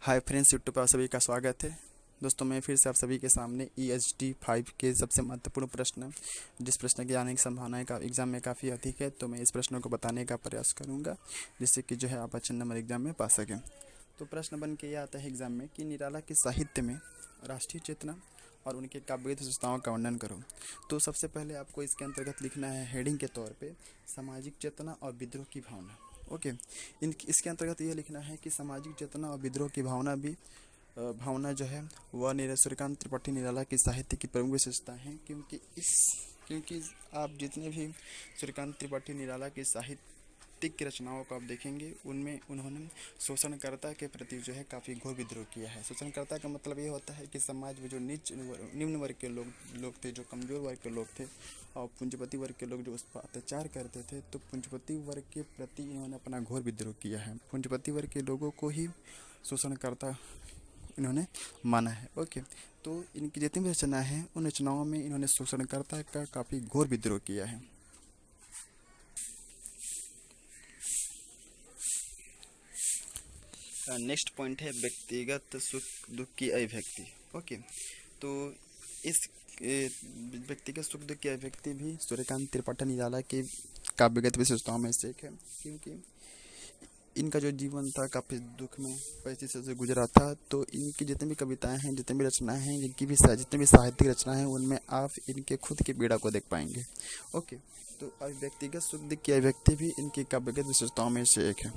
Hi friends, YouTube पर आप सभी का स्वागत है। दोस्तों, मैं फिर से आप सभी के सामने EHD 5 के सबसे महत्वपूर्ण प्रश्न, जिस प्रश्न की आने की संभावना का एग्जाम में काफ़ी अधिक है, तो मैं इस प्रश्न को बताने का प्रयास करूंगा, जिससे कि जो है आप अच्छे नंबर एग्जाम में पा सकें। तो प्रश्न बन के ये आता है एग्जाम में कि निराला के साहित्य में राष्ट्रीय चेतना और उनके काव्यगत विशेषताओं का वर्णन करो। तो सबसे पहले आपको इसके अंतर्गत लिखना है हेडिंग के तौर पे सामाजिक चेतना और विद्रोह की भावना। ओके, इसके अंतर्गत ये लिखना है कि सामाजिक चेतना और विद्रोह की भावना जो है वह सूर्यकांत त्रिपाठी निराला की साहित्य की प्रमुख विशेषता है, क्योंकि आप जितने भी सूर्यकांत त्रिपाठी निराला की साहित्यिक रचनाओं को आप देखेंगे, उनमें उन्होंने शोषणकर्ता के प्रति जो है काफ़ी घोर विद्रोह किया है। शोषणकर्ता का मतलब ये होता है कि समाज में जो निम्न वर्ग के लोग थे, जो कमज़ोर वर्ग के लोग थे, और पूंजीपति वर्ग के लोग जो उस पर अत्याचार करते थे, तो पूंजीपति वर्ग के प्रति इन्होंने अपना घोर विद्रोह किया है। पूंजीपति वर्ग के लोगों को ही शोषणकर्ता इन्होंने माना है। ओके, तो इनकी जितनी भी रचना है, उन रचनाओं में इन्होंने शोषणकर्ता का काफ़ी घोर विद्रोह किया है। नेक्स्ट पॉइंट है व्यक्तिगत सुख दुख की अभिव्यक्ति। ओके, तो इस व्यक्तिगत सुख दुख की अभिव्यक्ति भी सूर्यकांत त्रिपाठी निराला के काव्यगत विशेषताओं में से एक है, क्योंकि इनका जो जीवन था काफ़ी दुख में परिस्थिति से गुजरा था। तो इनकी जितनी भी कविताएं हैं, जितनी भी रचनाएं हैं, जितनी भी साहित्यिक रचनाएं हैं, उनमें आप इनके खुद की पीड़ा को देख पाएंगे। ओके, तो व्यक्तिगत सुख दुख की अभिव्यक्ति भी इनकी काव्यगत विशेषताओं में से एक है।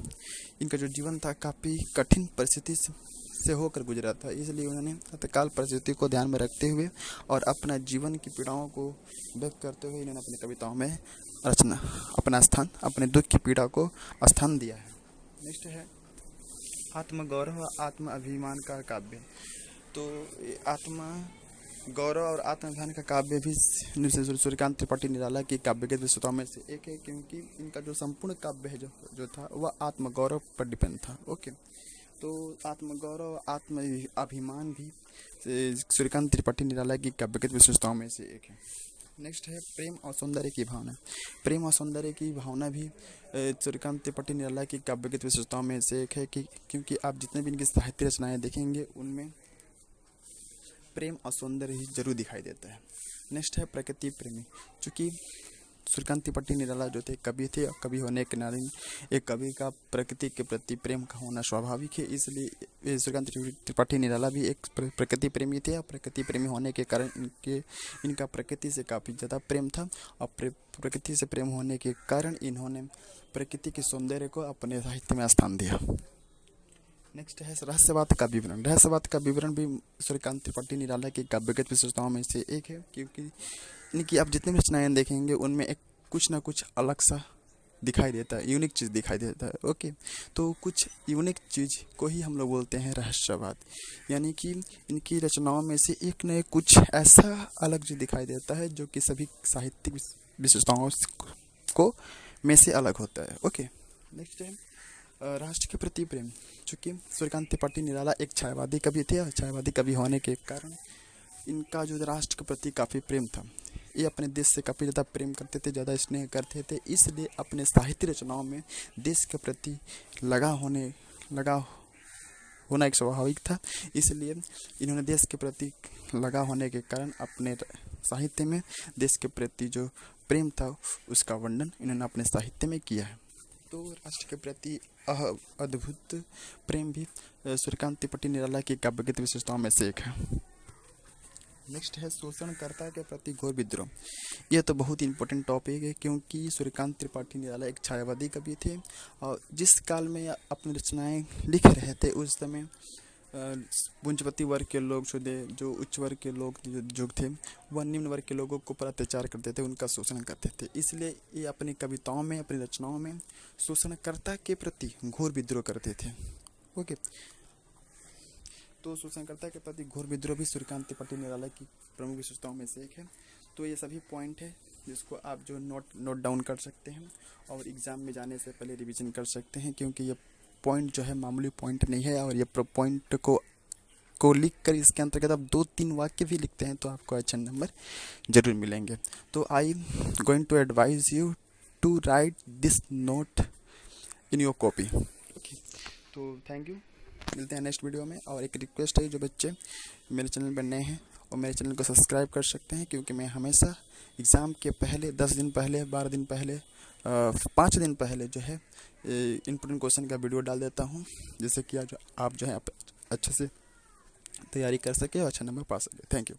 इनका जो जीवन था काफ़ी कठिन परिस्थिति से होकर गुजरा था, इसलिए उन्होंने तत्काल परिस्थिति को ध्यान में रखते हुए और अपना जीवन की पीड़ाओं को व्यक्त करते हुए इन्होंने अपनी कविताओं में अपने दुख की पीड़ा को स्थान दिया है। नेक्स्ट है आत्मगौरव आत्म अभिमान का काव्य। तो आत्मा गौरव और आत्माभिमान का काव्य भी सूर्यकांत त्रिपाठी निराला की काव्यगत विशेषताओं में से एक है, क्योंकि इनका जो संपूर्ण काव्य है जो था वह आत्मगौरव पर डिपेंड था। ओके, तो आत्मगौरव आत्म अभिमान भी सूर्यकांत त्रिपाठी निराला की काव्यगत विशेषताओं में से एक है। नेक्स्ट है प्रेम और सौंदर्य की भावना। प्रेम और सौंदर्य की भावना भी सूर्यकांत त्रिपाठी निराला की काव्यगत विशेषताओं में से एक है, क्योंकि आप जितने भी इनकी साहित्य रचनाएं देखेंगे, उनमें प्रेम और सौंदर्य ही जरूर दिखाई देता है। नेक्स्ट है प्रकृति प्रेमी। चूँकि सूर्यकांत त्रिपाठी निराला जो थे कवि थे, और कवि होने के नाते एक कवि का प्रकृति के प्रति प्रेम का होना स्वाभाविक है, इसलिए सूर्यकांत त्रिपाठी निराला भी एक प्रकृति प्रेमी थे, और प्रकृति प्रेमी होने के कारण इनका प्रकृति से काफ़ी ज़्यादा प्रेम था, और प्रकृति से प्रेम होने के कारण इन्होंने प्रकृति के सौंदर्य को अपने साहित्य में स्थान दिया। नेक्स्ट है रहस्यवाद का विवरण। रहस्यवाद का विवरण भी सूर्यकांत त्रिपाठी निराला की काव्यगत विशेषताओं में से एक है, क्योंकि इनकी आप जितनी भी रचनाएं देखेंगे, उनमें एक कुछ ना कुछ अलग सा दिखाई देता है, यूनिक चीज़ दिखाई देता है। ओके, तो कुछ यूनिक चीज़ को ही हम लोग बोलते हैं रहस्यवाद, यानी कि इनकी रचनाओं में से एक न एक कुछ ऐसा अलग चीज़ दिखाई देता है जो कि सभी साहित्यिक विशेषताओं को में से अलग होता है। ओके, नेक्स्ट है राष्ट्र के प्रति प्रेम। चूँकि सूर्यकांत त्रिपाठी निराला एक छायावादी कवि थे, और छायावादी कवि होने के कारण इनका जो राष्ट्र के प्रति काफ़ी प्रेम था, ये अपने देश से काफ़ी ज़्यादा प्रेम करते थे, ज़्यादा स्नेह करते थे, इसलिए अपने साहित्य रचनाओं में देश के प्रति लगा होना एक स्वाभाविक था। इसलिए इन्होंने देश के प्रति लगा होने के कारण अपने साहित्य में देश के प्रति जो प्रेम था उसका वर्णन इन्होंने अपने साहित्य में किया है। तो राष्ट्र के प्रति अद्भुत प्रेम भी सूर्यकांत त्रिपाठी निराला की काव्यगत विशेषताओं में से एक है। नेक्स्ट है शोषणकर्ता के प्रति घोर विद्रोह। यह तो बहुत ही इंपॉर्टेंट टॉपिक है, क्योंकि सूर्यकांत त्रिपाठी निराला एक छायावादी कवि थे, और जिस काल में अपनी रचनाएं लिख रहे थे, उस समय पूंजीपति वर्ग के लोग जो उच्च वर्ग के लोग जो थे, वह निम्न वर्ग के लोगों को पर अत्याचार करते थे, उनका शोषण करते थे। इसलिए ये अपनी कविताओं में, अपनी रचनाओं में शोषणकर्ता के प्रति घोर विद्रोह करते थे। ओके, तो शोषणकर्ता के प्रति घोर विद्रोह भी सूर्यकांत त्रिपाठी निराला की प्रमुख विशेषताओं में से एक है। तो ये सभी पॉइंट है जिसको आप जो नोट डाउन कर सकते हैं, और एग्ज़ाम में जाने से पहले रिवीजन कर सकते हैं, क्योंकि ये पॉइंट जो है मामूली पॉइंट नहीं है, और ये पॉइंट को लिख कर इसके अंतर्गत आप 2-3 वाक्य भी लिखते हैं तो आपको अच्छे नंबर जरूर मिलेंगे। तो I going to advise you to write this note in your copy. Okay, तो थैंक यू। मिलते हैं नेक्स्ट वीडियो में। और एक रिक्वेस्ट है, जो बच्चे मेरे चैनल पर नए हैं और मेरे चैनल को सब्सक्राइब कर सकते हैं, क्योंकि मैं हमेशा एग्ज़ाम के पहले 10 दिन पहले, 12 दिन पहले, 5 दिन पहले जो है इम्पोर्टेंट क्वेश्चन का वीडियो डाल देता हूँ, जिससे कि आप जो है अच्छे से तैयारी कर सके और अच्छा नंबर पा सके। Thank you.